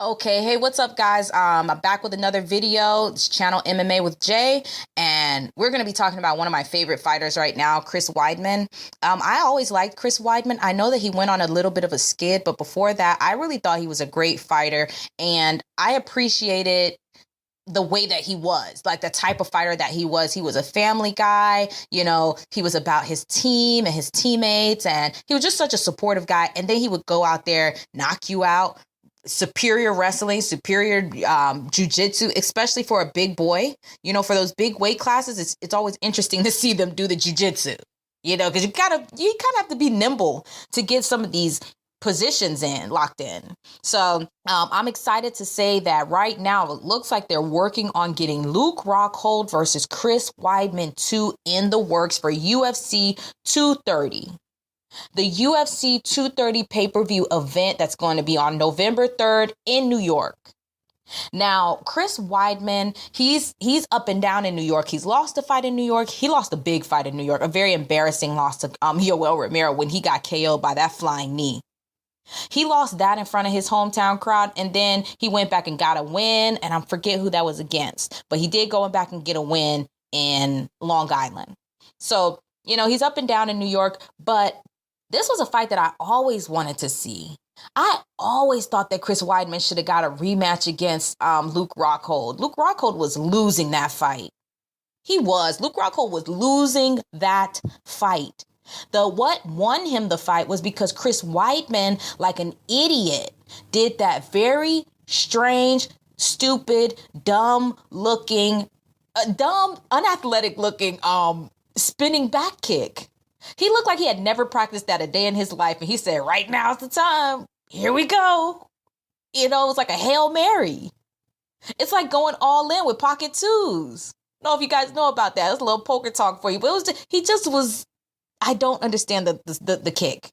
Okay, hey, what's up, guys? I'm back with another video. It's Channel MMA with Jay, and we're going to be talking about one of my favorite fighters right now, Chris Weidman. I always liked Chris Weidman. I know that he went on a little bit of a skid, but before that, I really thought he was a great fighter, and I appreciated the way that he was, like the type of fighter that he was. He was a family guy, he was about his team and his teammates, and he was just such a supportive guy. And then he would go out there, knock you out, superior wrestling, superior jujitsu, especially for a big boy. For those big weight classes, it's always interesting to see them do the jujitsu. Because you kind of have to be nimble to get some of these positions locked in. So I'm excited to say that right now it looks like they're working on getting Luke Rockhold versus Chris Weidman 2 in the works for UFC 230. The UFC 230 pay-per-view event that's going to be on November 3rd in New York. Now, Chris Weidman, he's up and down in New York. He's lost a fight in New York. He lost a big fight in New York, a very embarrassing loss to Yoel Romero when he got KO'd by that flying knee. He lost that in front of his hometown crowd, and then he went back and got a win, and I forget who that was against, but he did go back and get a win in Long Island. So, he's up and down in New York, but this was a fight that I always wanted to see. I always thought that Chris Weidman should have got a rematch against Luke Rockhold. Luke Rockhold was losing that fight. Luke Rockhold was losing that fight. What won him the fight was because Chris Weidman, like an idiot, did that very strange, stupid, unathletic looking spinning back kick. He looked like he had never practiced that a day in his life. And he said, right now's the time. Here we go. It was like a Hail Mary. It's like going all in with pocket twos. I don't know if you guys know about that. It's a little poker talk for you. But I don't understand the kick.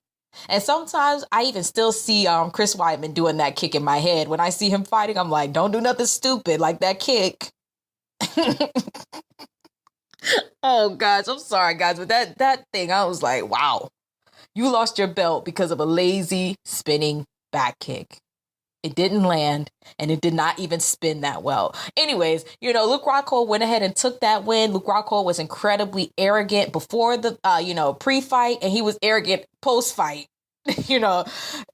And sometimes I even still see Chris Weidman doing that kick in my head. When I see him fighting, I'm like, don't do nothing stupid like that kick. Oh, gosh, I'm sorry, guys. But that thing, I was like, wow, you lost your belt because of a lazy spinning back kick. It didn't land, and it did not even spin that well. Anyways, Luke Rockhold went ahead and took that win. Luke Rockhold was incredibly arrogant before the, pre-fight, and he was arrogant post-fight,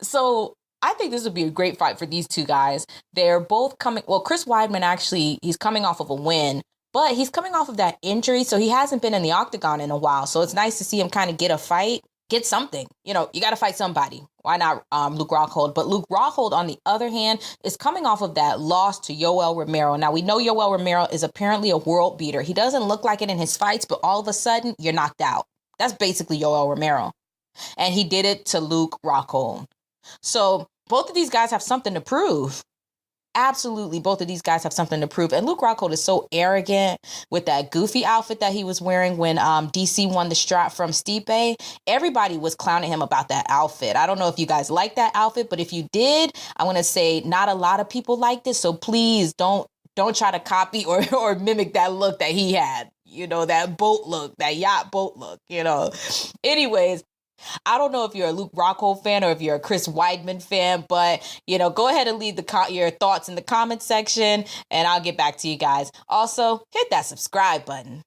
So I think this would be a great fight for these two guys. They're both Chris Weidman, actually, he's coming off of a win, but he's coming off of that injury, so he hasn't been in the octagon in a while. So it's nice to see him kind of get a fight, get something. You got to fight somebody. Why not Luke Rockhold? But Luke Rockhold, on the other hand, is coming off of that loss to Yoel Romero. Now, we know Yoel Romero is apparently a world beater. He doesn't look like it in his fights, but all of a sudden, you're knocked out. That's basically Yoel Romero. And he did it to Luke Rockhold. So both of these guys have something to prove. Absolutely, both of these guys have something to prove. And Luke Rockhold is so arrogant with that goofy outfit that he was wearing when DC won the strap from Stipe. Everybody was clowning him about that outfit. I don't know if you guys like that outfit, but if you did, I want to say not a lot of people liked it. So please don't try to copy or mimic that look that he had. That boat look, that yacht boat look, Anyways, I don't know if you're a Luke Rockhold fan or if you're a Chris Weidman fan, but, go ahead and leave your thoughts in the comment section, and I'll get back to you guys. Also, hit that subscribe button.